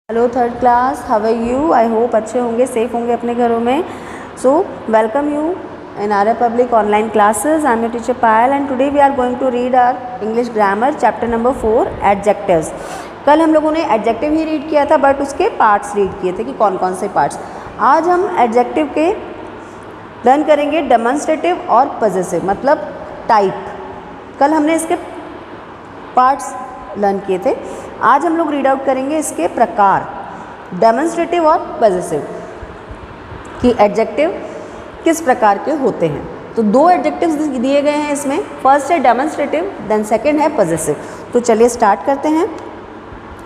Hello third class, how are you? I hope अच्छे होंगे, safe होंगे अपने घरों में. So welcome you in our public online classes. I am your teacher Payal and today we are going to read our English grammar chapter number 4 adjectives. कल हम लोगों ने adjective ही रीड किया था बट उसके पार्ट्स रीड किए थे कि कौन कौन से पार्ट्स. आज हम adjective के लर्न करेंगे demonstrative और possessive मतलब टाइप. कल हमने इसके पार्ट्स लर्न किए थे. आज हम लोग रीड आउट करेंगे इसके प्रकार डेमोन्स्ट्रेटिव और पॉजेसिव कि एडजेक्टिव किस प्रकार के होते हैं. तो दो एडजेक्टिव्स दिए गए हैं इसमें. फर्स्ट है डेमोन्स्ट्रेटिव, देन सेकंड है पॉजेसिव. तो चलिए स्टार्ट करते हैं.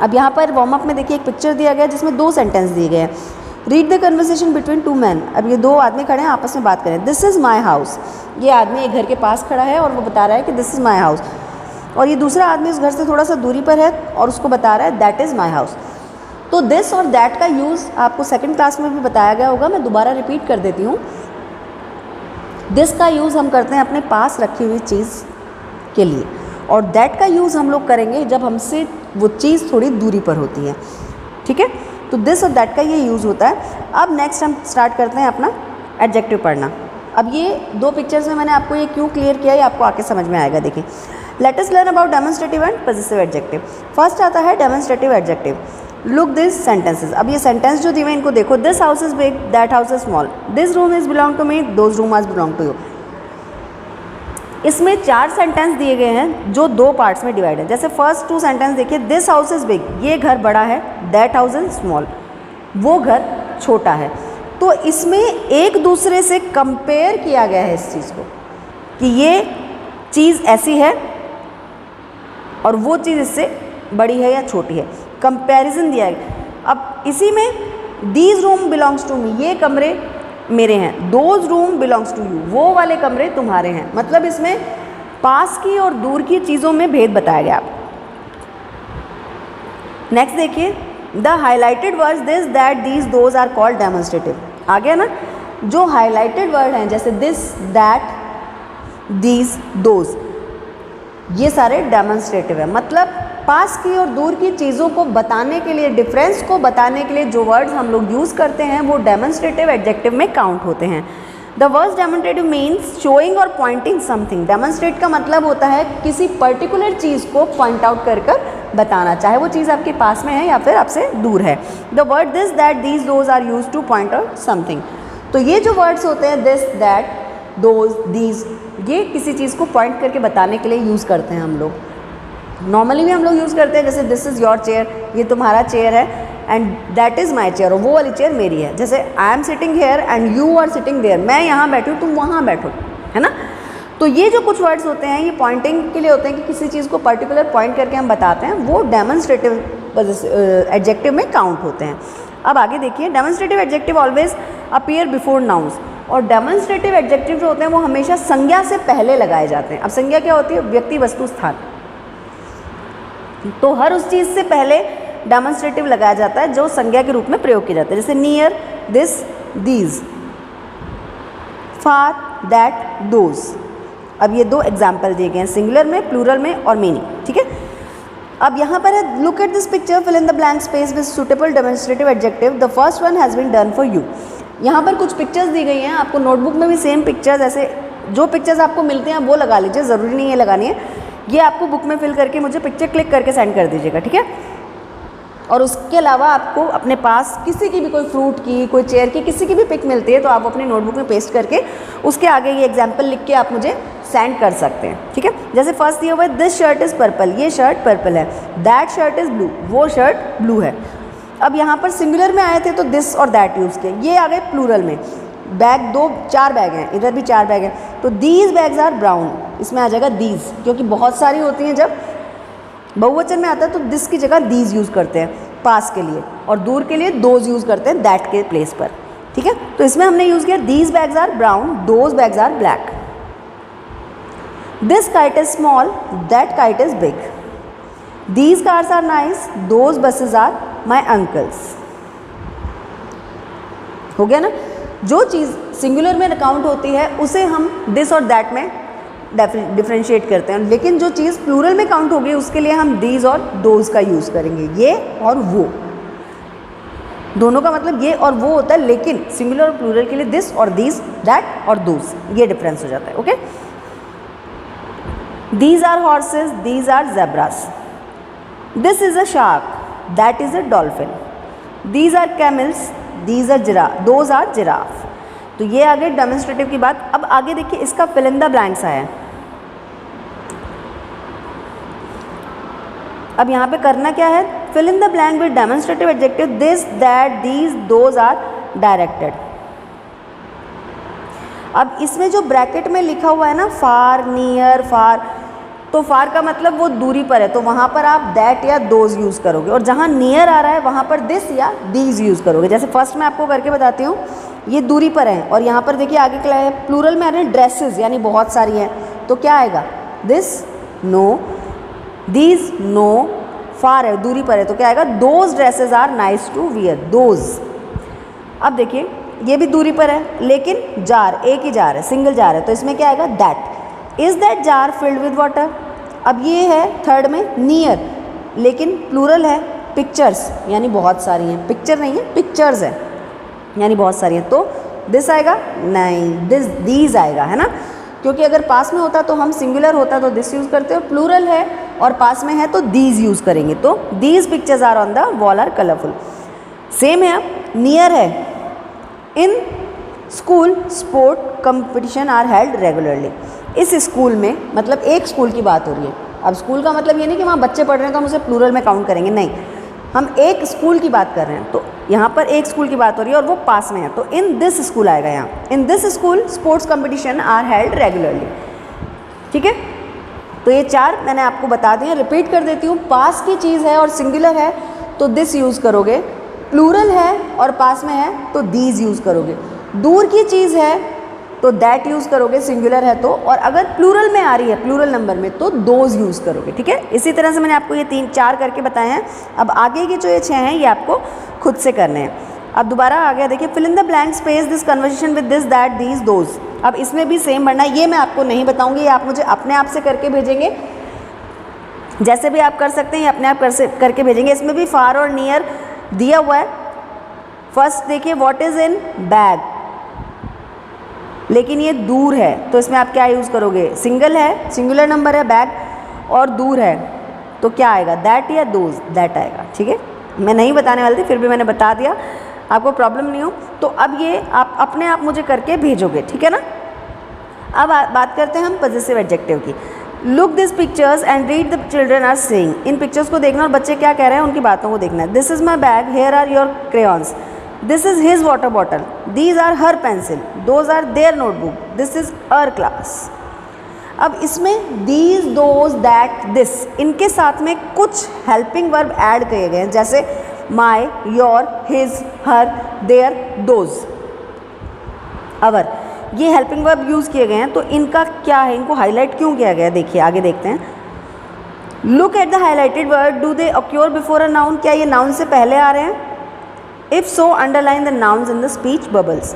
अब यहाँ पर वार्म अप में देखिए एक पिक्चर दिया गया है जिसमें दो सेंटेंस दिए गए हैं. Read the conversation between two man. अब ये दो आदमी खड़े हैं, आपस में बात करें. This is my house. ये आदमी एक घर के पास खड़ा है और वो बता रहा है कि दिस इज़ माई हाउस. और ये दूसरा आदमी उस घर से थोड़ा सा दूरी पर है और उसको बता रहा है दैट इज़ माई हाउस. तो दिस और दैट का यूज़ आपको सेकंड क्लास में भी बताया गया होगा. मैं दोबारा रिपीट कर देती हूँ. दिस का यूज़ हम करते हैं अपने पास रखी हुई चीज़ के लिए और दैट का यूज़ हम लोग करेंगे जब हमसे वो चीज़ थोड़ी दूरी पर होती है. ठीक है, तो दिस और दैट का ये यूज़ होता है. अब नेक्स्ट हम स्टार्ट करते हैं अपना एडजेक्टिव पढ़ना. अब ये दो पिक्चर्स में मैंने आपको ये क्यों क्लियर किया है आपको आके समझ में आएगा. देखिए, let us learn about demonstrative and possessive adjective. First आता है demonstrative adjective. Look this sentences. अब ये सेंटेंस जो दिए हैं इनको देखो. This house is big, that house is small. This room is belong to me, those room are belong to you. इसमें चार सेंटेंस दिए गए हैं जो दो पार्ट्स में डिवाइड है. जैसे फर्स्ट टू सेंटेंस देखिए. दिस हाउस इज बिग, ये घर बड़ा है. दैट हाउस इज स्मॉल, वो घर छोटा है. तो इसमें एक दूसरे से कंपेयर किया गया है इस चीज़ को कि ये चीज़ ऐसी है और वो चीज़ इससे बड़ी है या छोटी है. कंपैरिजन दिया है. अब इसी में these room belongs to me, ये कमरे मेरे हैं. Those room belongs to you, वो वाले कमरे तुम्हारे हैं. मतलब इसमें पास की और दूर की चीज़ों में भेद बताया गया. नेक्स्ट देखिए. The highlighted words this, that, these, those are called demonstrative. आ गया ना. जो हाईलाइटेड वर्ड हैं जैसे दिस, दैट, दीज, दोज, ये सारे डेमोन्स्ट्रेटिव है. मतलब पास की और दूर की चीज़ों को बताने के लिए, डिफरेंस को बताने के लिए जो वर्ड्स हम लोग यूज़ करते हैं वो डेमोन्स्ट्रेटिव एडजेक्टिव में काउंट होते हैं. The words demonstrative means showing और पॉइंटिंग समथिंग. डेमोन्स्ट्रेट का मतलब होता है किसी पर्टिकुलर चीज़ को पॉइंट आउट कर कर बताना, चाहे वो चीज़ आपके पास में है या फिर आपसे दूर है. The word this, that, these, those are use to point out something. तो ये जो वर्ड्स होते हैं दिस, दैट, दोज, दीज, ये किसी चीज़ को पॉइंट करके बताने के लिए यूज़ करते हैं हम लोग. नॉर्मली भी हम लोग यूज़ करते हैं जैसे दिस इज़ योर चेयर, ये तुम्हारा चेयर है. And that is my chair, और वो वाली चेयर मेरी है. जैसे I am sitting here and you are sitting there, मैं यहाँ बैठी हूँ तुम वहाँ बैठो, है ना. तो ये जो कुछ वर्ड्स होते हैं ये पॉइंटिंग के लिए होते हैं कि किसी चीज़ को पर्टिकुलर पॉइंट करके हम बताते हैं. वो डेमोन्स्ट्रेटिव एडजेक्टिव में काउंट होते हैं. अब आगे देखिए. Demonstrative adjective always appear before nouns. और डेमोन्स्ट्रेटिव एडजेक्टिव जो होते हैं वो हमेशा संज्ञा से पहले लगाए जाते हैं. अब संज्ञा क्या होती है? व्यक्ति, वस्तु, स्थान. तो हर उस चीज़ से पहले डेमोन्स्ट्रेटिव लगाया जाता है जो संज्ञा के रूप में प्रयोग किया जाता है. जैसे near, this, these, far, that, those. अब ये दो एग्जाम्पल दिए गए हैं सिंगुलर में, प्लूरल में और मीनिंग. ठीक है. अब यहाँ पर है look at this picture, fill in the blank space with suitable demonstrative adjective. The first one has been done for you. यहाँ पर कुछ पिक्चर्स दी गई हैं. आपको नोटबुक में भी सेम पिक्चर्स, ऐसे जो पिक्चर्स आपको मिलते हैं वो लगा लीजिए, ज़रूरी नहीं है लगानी है. ये आपको बुक में फिल करके मुझे पिक्चर क्लिक करके सेंड कर दीजिएगा. ठीक है. और उसके अलावा आपको अपने पास किसी की भी, कोई फ्रूट की, कोई चेयर की, किसी की भी पिक मिलती है तो आप अपनी नोटबुक में पेस्ट करके उसके आगे ये एग्जाम्पल लिख के आप मुझे सेंड कर सकते हैं. ठीक है. जैसे फर्स्ट दिया हुआ है दिस शर्ट इज़ पर्पल, ये शर्ट पर्पल है. दैट शर्ट इज़ ब्लू, वो शर्ट ब्लू है. अब यहाँ पर सिंगुलर में आए थे तो दिस और दैट यूज़ किए. ये आ गए प्लूरल में. बैग, दो, चार बैग हैं, इधर भी चार बैग हैं. तो दीज बैग्स आर ब्राउन, इसमें आ जाएगा दीज, क्योंकि बहुत सारी होती हैं. जब बहुवचन में आता है तो दिस की जगह दीज यूज़ करते हैं पास के लिए, और दूर के लिए दोज यूज़ करते हैं दैट के प्लेस पर. ठीक है. तो इसमें हमने यूज़ किया these bags are brown, those bags are black. This kite is small, that kite is big. These cars are nice, those buses are my uncles. हो गया ना. जो चीज़ सिंगुलर में काउंट होती है उसे हम दिस और दैट में डिफ्रेंशिएट करते हैं, लेकिन जो चीज़ प्लूरल में काउंट होगी उसके लिए हम दीज और दोज का यूज़ करेंगे, ये और वो. दोनों का मतलब ये और वो होता है, लेकिन सिंगुलर और प्लूरल के लिए दिस और दीज, दैट और दोज, ये डिफरेंस हो जाता है। Okay, these are horses, these are zebras, this is a shark, that is a dolphin, these are camels, these are giraffe, those are giraffe. तो ये आगे डेमोन्स्ट्रेटिव की बात। अब आगे देखिए इसका फिल इन द ब्लैंक्स आया है। अब यहाँ पे करना क्या है, fill in the blank with demonstrative adjective this, that, these, those are directed. अब इसमें जो ब्रैकेट में लिखा हुआ है ना, फार, नियर, फार, तो फार का मतलब वो दूरी पर है, तो वहाँ पर आप दैट या दोज यूज़ करोगे, और जहाँ नियर आ रहा है वहाँ पर दिस या दीज यूज़ करोगे। जैसे फर्स्ट मैं आपको करके बताती हूँ, ये दूरी पर है, और यहाँ पर देखिए आगे क्या है, प्लूरल में आ रहे हैं ड्रेसेस, यानी बहुत सारी हैं, तो क्या आएगा, this, no, these, no, far है, दूरी पर है, तो क्या आएगा, those dresses are nice to wear, those. अब देखिए ये भी दूरी पर है, लेकिन जार, एक ही जार है, सिंगल जार है, तो इसमें क्या आएगा, that. Is that jar filled with water. अब ये है थर्ड में नियर, लेकिन प्लूरल है, पिक्चर्स, यानी बहुत सारी हैं, पिक्चर नहीं है, पिक्चर्स है, यानी बहुत सारी हैं, तो दिस आएगा, नहीं, दिस, दीज आएगा, है ना, क्योंकि अगर पास में होता तो हम सिंगुलर होता तो दिस यूज़ करते हो, प्लूरल है और पास में है तो दीज यूज़ करेंगे, तो these pictures are on the wall are colourful. Same है, अब नियर है, in school sport competition are held regularly. इस स्कूल में, मतलब एक स्कूल की बात हो रही है, अब स्कूल का मतलब ये नहीं कि वहाँ बच्चे पढ़ रहे हैं तो हम उसे प्लूरल में काउंट करेंगे, नहीं, हम एक स्कूल की बात कर रहे हैं, तो यहाँ पर एक स्कूल की बात हो रही है और वो पास में है, तो इन दिस स्कूल आएगा यहाँ, in this school sports competition are held regularly. ठीक है, तो ये चार मैंने आपको बता दिए, रिपीट कर देती हूँ। पास की चीज़ है और सिंगुलर है तो दिस यूज़ करोगे, प्लूरल है और पास में है तो दीज यूज़ करोगे, दूर की चीज़ है तो दैट यूज़ करोगे, सिंगुलर है तो, और अगर प्लूरल में आ रही है, प्लूरल नंबर में, तो दोज यूज़ करोगे। ठीक है, इसी तरह से मैंने आपको ये 3-4 करके बताए हैं। अब आगे के जो ये 6 हैं ये आपको खुद से करने हैं। अब दोबारा आ गया, देखिए, fill in the blank space this conversation with this, that, these, those. अब इसमें भी सेम बनना है, ये मैं आपको नहीं बताऊँगी, ये आप मुझे अपने आप से करके भेजेंगे, जैसे भी आप कर सकते हैं, ये अपने आप करके भेजेंगे। इसमें भी फार और नियर दिया हुआ है। फर्स्ट देखिए, व्हाट इज़ इन बैग, लेकिन ये दूर है, तो इसमें आप क्या यूज़ करोगे, सिंगल है, सिंगुलर नंबर है बैग, और दूर है, तो क्या आएगा, दैट या दोज, दैट आएगा। ठीक है, मैं नहीं बताने वाली थी, फिर भी मैंने बता दिया, आपको प्रॉब्लम नहीं हो। तो अब ये आप अपने आप मुझे करके भेजोगे, ठीक है ना। अब बात करते हैं हम पॉजिटिव एडजेक्टिव की। Look this pictures and read the children are saying. इन पिक्चर्स को देखना और बच्चे क्या कह रहे हैं उनकी बातों को देखना है। This is my bag, here are your crayons, this is his water bottle, these are her pencil, those are their notebook, this is our class. अब इसमें दीज, दोज, दैट, दिस, इनके साथ में कुछ हेल्पिंग वर्ब ऐड किए गए हैं, जैसे my, your, his, her, their, those, our, ये हेल्पिंग वर्ब यूज़ किए गए हैं। तो इनका क्या है, इनको हाईलाइट क्यों किया गया है, देखिए आगे देखते हैं। Look at the highlighted word, do they occur before a noun, क्या ये नाउन से पहले आ रहे हैं? If so, underline the nouns in the speech bubbles.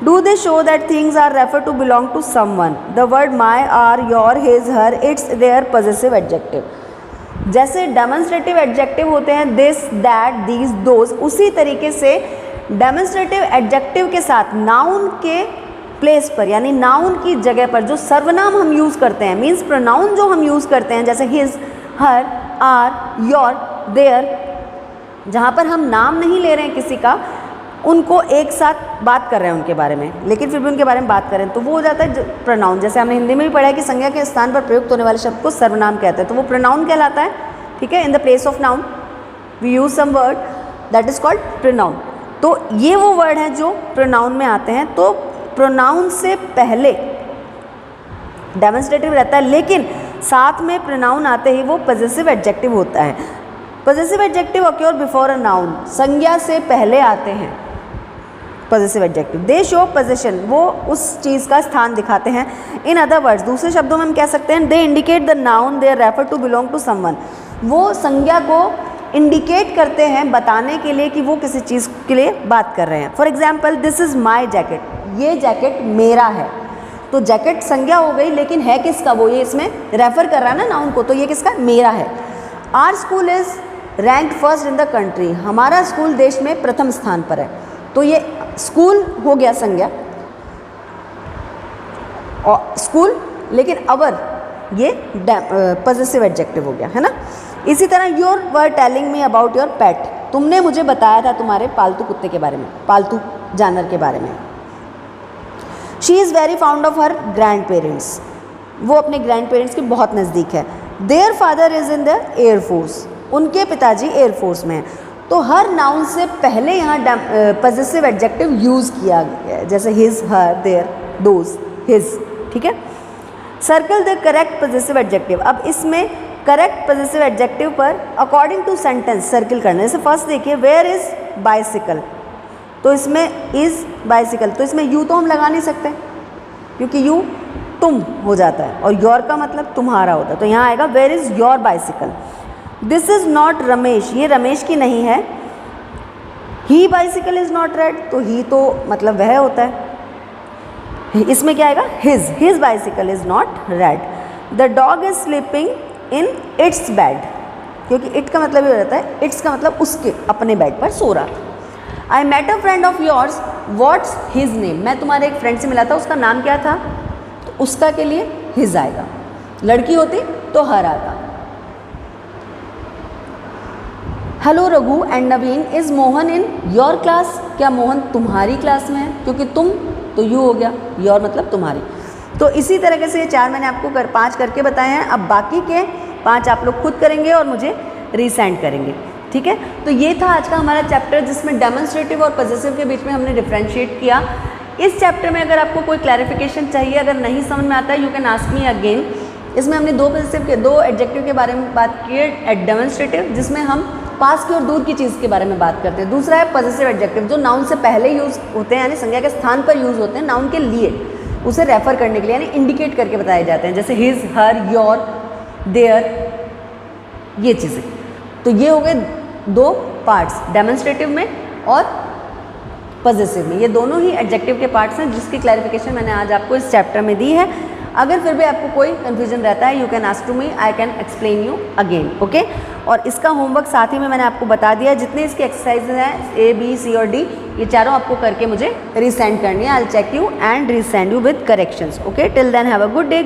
Do they show that things are referred to belong to someone? The word my, our, your, his, her, it's their possessive adjective. जैसे demonstrative adjective होते हैं this, that, these, those, उसी तरीके से demonstrative adjective के साथ noun के place पर, यानी नाउन की जगह पर जो सर्वनाम हम यूज़ करते हैं, मीन्स प्रोनाउन जो हम यूज़ करते हैं, जैसे his, her, our, your, their, जहाँ पर हम नाम नहीं ले रहे हैं किसी का, उनको एक साथ बात कर रहे हैं उनके बारे में, लेकिन फिर भी उनके बारे में बात करें तो वो हो जाता है प्रोनाउन। जैसे हमने हिंदी में भी पढ़ा है कि संज्ञा के स्थान पर प्रयुक्त होने वाले शब्द को सर्वनाम कहते हैं, तो वो प्रोनाउन कहलाता है। ठीक है, in the place of noun we use some word that is called pronoun. तो ये वो वर्ड हैं जो प्रोनाउन में आते हैं। तो प्रोनाउन से पहले डेमोन्स्ट्रेटिव रहता है, लेकिन साथ में प्रोनाउन आते ही वो पॉजिटिव एडजेक्टिव होता है। Positive adjective occur before a noun, संज्ञा से पहले आते हैं पॉजिटिव एडजेक्टिव। दे शो पोजीशन, वो उस चीज़ का स्थान दिखाते हैं। इन अदर वर्ड्स, दूसरे शब्दों में हम कह सकते हैं they indicate the noun they are refer to belong to someone, वो संज्ञा को इंडिकेट करते हैं बताने के लिए कि वो किसी चीज़ के लिए बात कर रहे हैं। For example, this is my jacket, ये जैकेट मेरा है। तो जैकेट संज्ञा हो गई, लेकिन है किसका, वो ये इसमें रेफर कर रहा है ना नाउन को, तो ये किसका, मेरा है। Our school is rank first in the country, हमारा स्कूल देश में प्रथम स्थान पर है। तो ये स्कूल हो गया संज्ञा और स्कूल, लेकिन अवर ये पॉजेसिव एडजेक्टिव हो गया, है ना। इसी तरह your were telling me about your पेट, तुमने मुझे बताया था तुम्हारे पालतू कुत्ते के बारे में, पालतू जानवर के बारे में। She is very found of her grand parents, वो अपने ग्रैंड पेरेंट्स के बहुत नज़दीक है। Their father is in the air force, उनके पिताजी एयरफोर्स में हैं। तो हर नाउन से पहले यहाँ पॉजेसिव एडजेक्टिव यूज़ किया गया है, जैसे his, her, their, those, his, ठीक है। Circle the correct possessive adjective, अब इसमें करेक्ट पॉजेसिव एडजेक्टिव पर अकॉर्डिंग टू सेंटेंस सर्किल करना है। जैसे फर्स्ट देखिए, वेयर इज़ बाइसिकल, तो इसमें इज़ बाइसिकल, तो इसमें यू तो हम लगा नहीं सकते क्योंकि यू तुम हो जाता है और योर का मतलब तुम्हारा होता है, तो यहाँ आएगा where is your bicycle. This is not Ramesh, ये रमेश की नहीं है। He bicycle is not red, तो ही तो मतलब वह होता है, इसमें क्या आएगा his bicycle is not red. The dog is sleeping in its bed, क्योंकि इट का मतलब ये रहता है, इट्स का मतलब उसके अपने बेड पर सो रहा था। I met a friend of yours, what's his name, मैं तुम्हारे एक फ्रेंड से मिला था, उसका नाम क्या था, तो उसका के लिए हिज आएगा। लड़की होती तो हर आता। Hello Raghu and Naveen, is Mohan in your class, क्या मोहन तुम्हारी क्लास में है, क्योंकि तुम तो यू हो गया, योर मतलब तुम्हारी। तो इसी तरीके से ये 4 मैंने आपको 5 करके बताए हैं। अब बाकी के 5 आप लोग खुद करेंगे और मुझे रीसेंड करेंगे, ठीक है। तो ये था आज का हमारा चैप्टर, जिसमें डेमोन्स्ट्रेटिव और पॉजेसिव के बीच में हमने डिफरेंशिएट किया। इस चैप्टर में अगर आपको कोई क्लैरिफिकेशन चाहिए, अगर नहीं समझ में आता है, you can ask me again. इसमें हमने 2 पॉजेसिव के 2 एडजेक्टिव के बारे में बात की है, डेमोन्स्ट्रेटिव जिसमें हम पास की और दूर की चीज़ के बारे में बात करते हैं। दूसरा है पॉजेसिव एडजेक्टिव, जो नाउन से पहले यूज़ होते हैं, यानी संज्ञा के स्थान पर यूज़ होते हैं, नाउन के लिए, उसे रेफर करने के लिए, यानी इंडिकेट करके बताए जाते हैं, जैसे हिज, हर, योर, देयर, ये चीज़ें। तो ये हो गए 2 पार्ट्स, डेमोन्स्ट्रेटिव में और पॉजेसिव में। ये दोनों ही एडजेक्टिव के पार्ट्स हैं, जिसकी क्लैरिफिकेशन मैंने आज आपको इस चैप्टर में दी है। अगर फिर भी आपको कोई कन्फ्यूजन रहता है, you can ask to me, I can explain you again, okay. और इसका होमवर्क साथ ही में मैंने आपको बता दिया, जितने इसके एक्सरसाइजेज हैं A, B, C और D, ये चारों आपको करके मुझे रीसेंड करनी है। I will check you and resend you with corrections, okay. Till then have a good day.